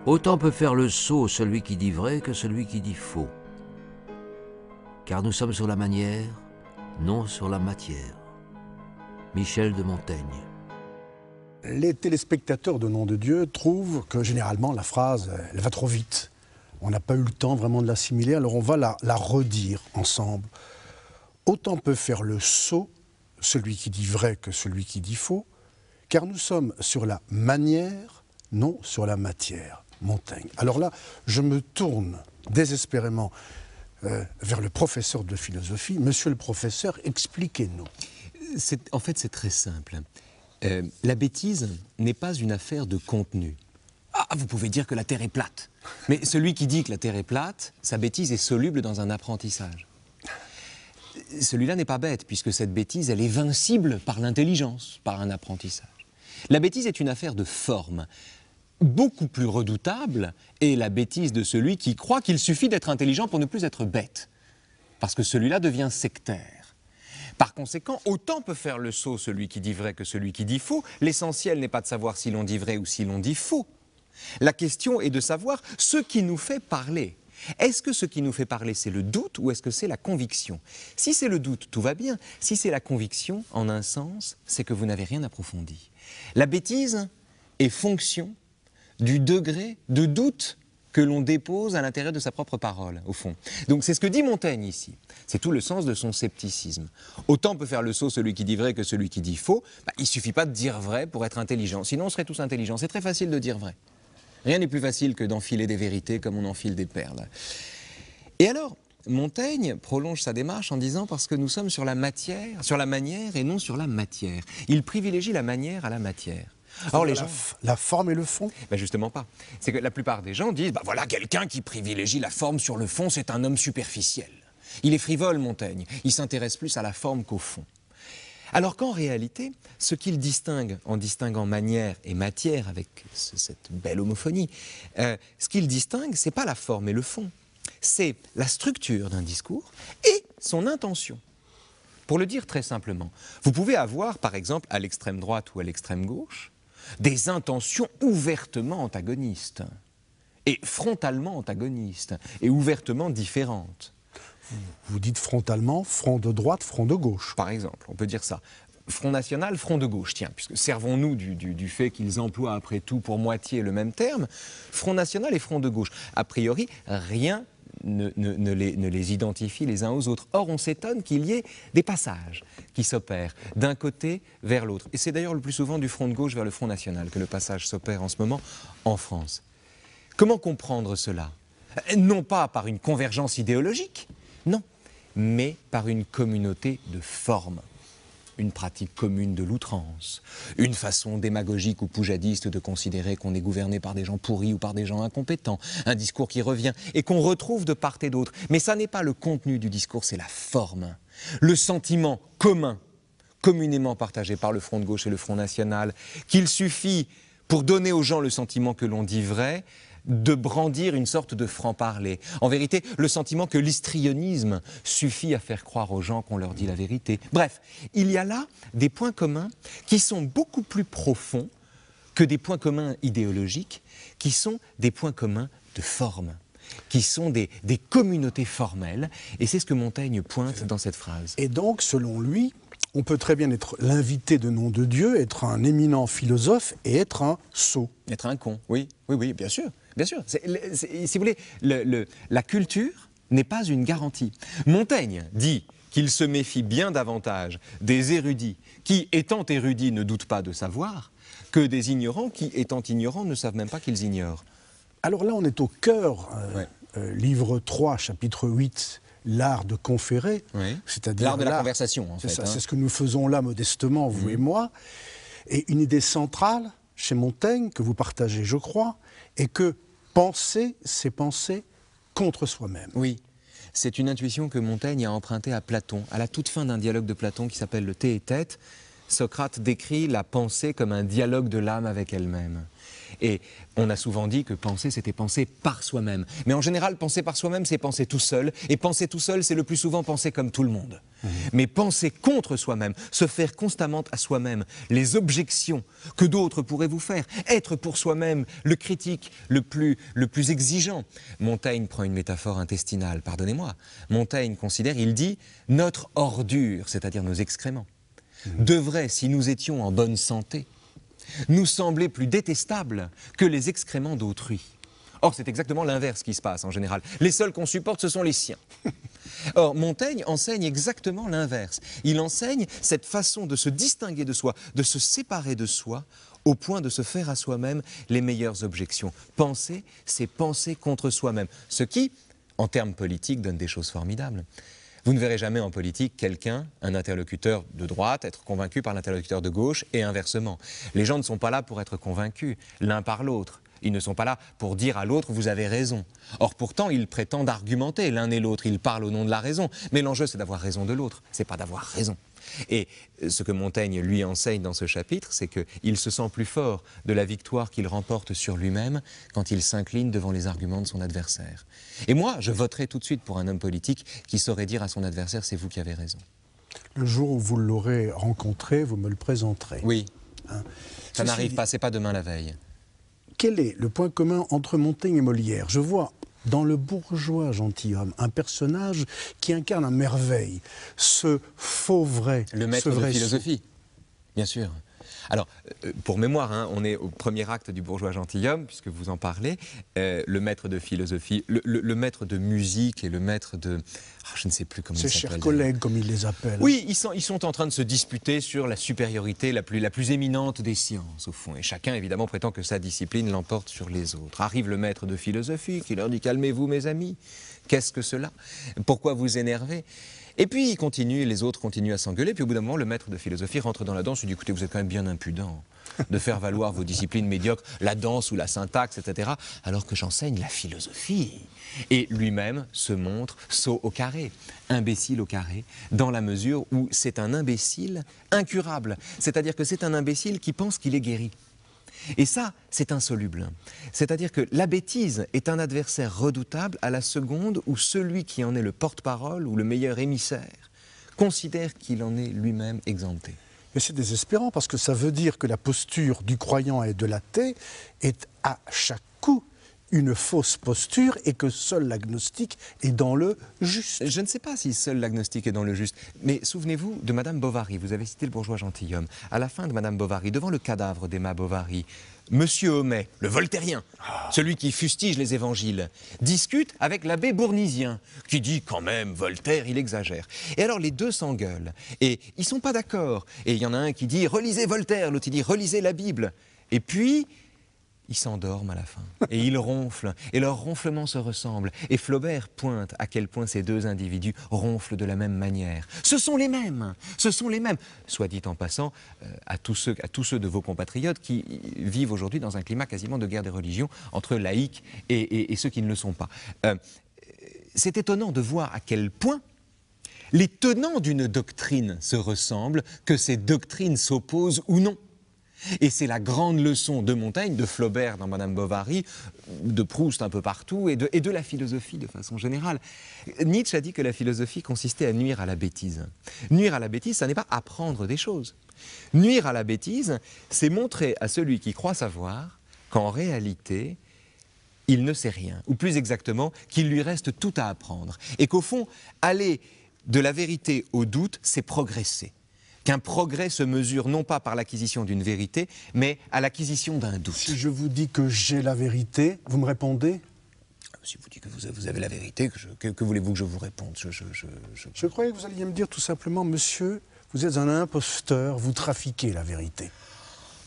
Autant peut faire le sot celui qui dit vrai que celui qui dit faux. Car nous sommes sur la manière, non sur la matière. Michel de Montaigne. Les téléspectateurs de Nom de Dieu trouvent que généralement la phrase, elle va trop vite. On n'a pas eu le temps vraiment de l'assimiler, alors on va la redire ensemble. Autant peut faire le sot celui qui dit vrai que celui qui dit faux, car nous sommes sur la manière, non sur la matière. Montaigne. Alors là, je me tourne désespérément vers le professeur de philosophie. Monsieur le professeur, expliquez-nous. En fait, c'est très simple. La bêtise n'est pas une affaire de contenu. Ah, vous pouvez dire que la Terre est plate. Mais celui qui dit que la Terre est plate, sa bêtise est soluble dans un apprentissage. Celui-là n'est pas bête, puisque cette bêtise, elle est vincible par l'intelligence, par un apprentissage. La bêtise est une affaire de forme. Beaucoup plus redoutable est la bêtise de celui qui croit qu'il suffit d'être intelligent pour ne plus être bête. Parce que celui-là devient sectaire. Par conséquent, autant peut faire le sot celui qui dit vrai que celui qui dit faux. L'essentiel n'est pas de savoir si l'on dit vrai ou si l'on dit faux. La question est de savoir ce qui nous fait parler. Est-ce que ce qui nous fait parler, c'est le doute ou est-ce que c'est la conviction? Si c'est le doute, tout va bien. Si c'est la conviction, en un sens, c'est que vous n'avez rien approfondi. La bêtise est fonction du degré de doute que l'on dépose à l'intérieur de sa propre parole, au fond. Donc c'est ce que dit Montaigne ici. C'est tout le sens de son scepticisme. Autant peut faire le sot celui qui dit vrai que celui qui dit faux. Il ne suffit pas de dire vrai pour être intelligent, sinon on serait tous intelligents. C'est très facile de dire vrai. Rien n'est plus facile que d'enfiler des vérités comme on enfile des perles. Et alors, Montaigne prolonge sa démarche en disant parce que nous sommes sur la matière, sur la manière et non sur la matière. Il privilégie la manière à la matière. Alors les gens... La forme et le fond? Justement pas. C'est que la plupart des gens disent voilà, quelqu'un qui privilégie la forme sur le fond, c'est un homme superficiel. Il est frivole, Montaigne. Il s'intéresse plus à la forme qu'au fond. Alors qu'en réalité, ce qu'il distingue, en distinguant manière et matière, avec cette belle homophonie, ce qu'il distingue, c'est pas la forme et le fond. C'est la structure d'un discours et son intention. Pour le dire très simplement, vous pouvez avoir, par exemple, à l'extrême droite ou à l'extrême gauche, des intentions ouvertement antagonistes, et frontalement antagonistes, et ouvertement différentes. Vous dites frontalement, front de droite, front de gauche. Par exemple, on peut dire ça. Front national, front de gauche, tiens, puisque servons-nous du fait qu'ils emploient après tout pour moitié le même terme, front national et front de gauche. A priori, rien ne les identifie les uns aux autres. Or, on s'étonne qu'il y ait des passages qui s'opèrent d'un côté vers l'autre. Et c'est d'ailleurs le plus souvent du front de gauche vers le front national que le passage s'opère en ce moment en France. Comment comprendre cela? Non pas par une convergence idéologique, non, mais par une communauté de formes. Une pratique commune de l'outrance, une façon démagogique ou poujadiste de considérer qu'on est gouverné par des gens pourris ou par des gens incompétents, un discours qui revient et qu'on retrouve de part et d'autre. Mais ça n'est pas le contenu du discours, c'est la forme. Le sentiment commun, communément partagé par le Front de gauche et le Front national, qu'il suffit, pour donner aux gens le sentiment que l'on dit vrai, de brandir une sorte de franc-parler. En vérité, le sentiment que l'histrionisme suffit à faire croire aux gens qu'on leur dit la vérité. Bref, il y a là des points communs qui sont beaucoup plus profonds que des points communs idéologiques, qui sont des points communs de forme, qui sont des communautés formelles. Et c'est ce que Montaigne pointe dans cette phrase. Et donc, selon lui, on peut très bien être l'invité de Nom de Dieu, être un éminent philosophe et être un sot. Être un con, oui, bien sûr. Bien sûr. Si vous voulez, la culture n'est pas une garantie. Montaigne dit qu'il se méfie bien davantage des érudits qui, étant érudits, ne doutent pas de savoir, que des ignorants qui, étant ignorants, ne savent même pas qu'ils ignorent. Alors là, on est au cœur, livre 3, chapitre 8, l'art de conférer, c'est-à-dire l'art de la conversation, en fait. C'est ce que nous faisons là, modestement, vous et moi. Et une idée centrale, chez Montaigne, que vous partagez, je crois, est que penser, c'est penser contre soi-même. Oui, c'est une intuition que Montaigne a empruntée à Platon, à la toute fin d'un dialogue de Platon qui s'appelle le Thé et Tête. Socrate décrit la pensée comme un dialogue de l'âme avec elle-même. Et on a souvent dit que penser, c'était penser par soi-même. Mais en général, penser par soi-même, c'est penser tout seul. Et penser tout seul, c'est le plus souvent penser comme tout le monde. Mais penser contre soi-même, se faire constamment à soi-même les objections que d'autres pourraient vous faire, être pour soi-même le critique le plus exigeant. Montaigne prend une métaphore intestinale, pardonnez-moi. Montaigne considère, il dit, notre ordure, c'est-à-dire nos excréments, devrait, si nous étions en bonne santé, nous sembler plus détestables que les excréments d'autrui. Or, c'est exactement l'inverse qui se passe en général. Les seuls qu'on supporte, ce sont les siens. Or, Montaigne enseigne exactement l'inverse. Il enseigne cette façon de se distinguer de soi, de se séparer de soi, au point de se faire à soi-même les meilleures objections. Penser, c'est penser contre soi-même. Ce qui, en termes politiques, donne des choses formidables. Vous ne verrez jamais en politique quelqu'un, un interlocuteur de droite, être convaincu par l'interlocuteur de gauche et inversement. Les gens ne sont pas là pour être convaincus l'un par l'autre. Ils ne sont pas là pour dire à l'autre « vous avez raison ». Or pourtant, ils prétendent argumenter l'un et l'autre, ils parlent au nom de la raison. Mais l'enjeu, c'est d'avoir raison de l'autre, c'est pas d'avoir raison. Et ce que Montaigne lui enseigne dans ce chapitre, c'est qu'il se sent plus fort de la victoire qu'il remporte sur lui-même quand il s'incline devant les arguments de son adversaire. Et moi, je voterai tout de suite pour un homme politique qui saurait dire à son adversaire « c'est vous qui avez raison ». Le jour où vous l'aurez rencontré, vous me le présenterez. Oui, Hein. ça n'arrive pas, c'est pas demain la veille. Quel est le point commun entre Montaigne et Molière? Je vois dans le bourgeois gentilhomme un personnage qui incarne à merveille ce faux vrai. Le maître ce de vrai philosophie, bien sûr. Alors, pour mémoire, hein, on est au premier acte du bourgeois gentilhomme, puisque vous en parlez, le maître de philosophie, le maître de musique et le maître de... Oh, je ne sais plus comment il Ses s'appelle. chers collègues, comme il les appelle. Oui, ils sont en train de se disputer sur la supériorité la plus éminente des sciences, au fond. Et chacun, évidemment, prétend que sa discipline l'emporte sur les autres. Arrive le maître de philosophie qui leur dit « Calmez-vous, mes amis. Qu'est-ce que cela? Pourquoi vous énervez ?» Et puis, les autres continuent à s'engueuler. Puis au bout d'un moment, le maître de philosophie rentre dans la danse et dit « Écoutez, vous êtes quand même bien impudent de faire valoir vos disciplines médiocres, la danse ou la syntaxe, etc., alors que j'enseigne la philosophie. » Et lui-même se montre sot au carré, imbécile au carré, dans la mesure où c'est un imbécile incurable. C'est-à-dire que c'est un imbécile qui pense qu'il est guéri. Et ça, c'est insoluble. C'est-à-dire que la bêtise est un adversaire redoutable à la seconde où celui qui en est le porte-parole ou le meilleur émissaire considère qu'il en est lui-même exempté. Mais c'est désespérant parce que ça veut dire que la posture du croyant et de l'athée est à chaque coup une fausse posture et que seul l'agnostique est dans le juste. Je ne sais pas si seul l'agnostique est dans le juste, mais souvenez-vous de Madame Bovary, vous avez cité le bourgeois gentilhomme. À la fin de Madame Bovary, devant le cadavre d'Emma Bovary, Monsieur Homais, le voltairien, celui qui fustige les évangiles, discute avec l'abbé Bournisien, qui dit quand même, Voltaire, il exagère. Et alors les deux s'engueulent, et ils ne sont pas d'accord. Et il y en a un qui dit, relisez Voltaire, l'autre qui dit, relisez la Bible. Et puis... ils s'endorment à la fin, et ils ronflent, et leurs ronflements se ressemblent. Et Flaubert pointe à quel point ces deux individus ronflent de la même manière. Ce sont les mêmes, ce sont les mêmes. Soit dit en passant, à tous ceux de vos compatriotes qui vivent aujourd'hui dans un climat quasiment de guerre des religions entre laïcs et ceux qui ne le sont pas. C'est étonnant de voir à quel point les tenants d'une doctrine se ressemblent, que ces doctrines s'opposent ou non. Et c'est la grande leçon de Montaigne, de Flaubert dans Madame Bovary, de Proust un peu partout, et de la philosophie de façon générale. Nietzsche a dit que la philosophie consistait à nuire à la bêtise. Nuire à la bêtise, ça n'est pas apprendre des choses. Nuire à la bêtise, c'est montrer à celui qui croit savoir qu'en réalité, il ne sait rien. Ou plus exactement, qu'il lui reste tout à apprendre. Et qu'au fond, aller de la vérité au doute, c'est progresser. Qu'un progrès se mesure non pas par l'acquisition d'une vérité, mais à l'acquisition d'un doute. Si je vous dis que j'ai la vérité, vous me répondez? Si vous dites que vous avez la vérité, que voulez-vous que je vous réponde? Je croyais que vous alliez me dire tout simplement, monsieur, vous êtes un imposteur, vous trafiquez la vérité.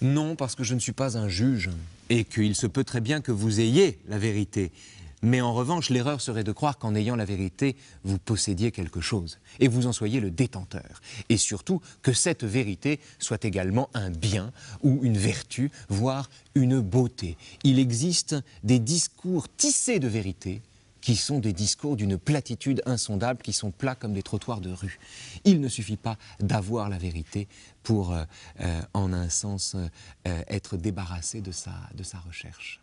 Non, parce que je ne suis pas un juge, et qu'il se peut très bien que vous ayez la vérité. Mais en revanche, l'erreur serait de croire qu'en ayant la vérité, vous possédiez quelque chose, et vous en soyez le détenteur. Et surtout, que cette vérité soit également un bien, ou une vertu, voire une beauté. Il existe des discours tissés de vérité qui sont des discours d'une platitude insondable, qui sont plats comme des trottoirs de rue. Il ne suffit pas d'avoir la vérité pour, en un sens, être débarrassé de sa recherche.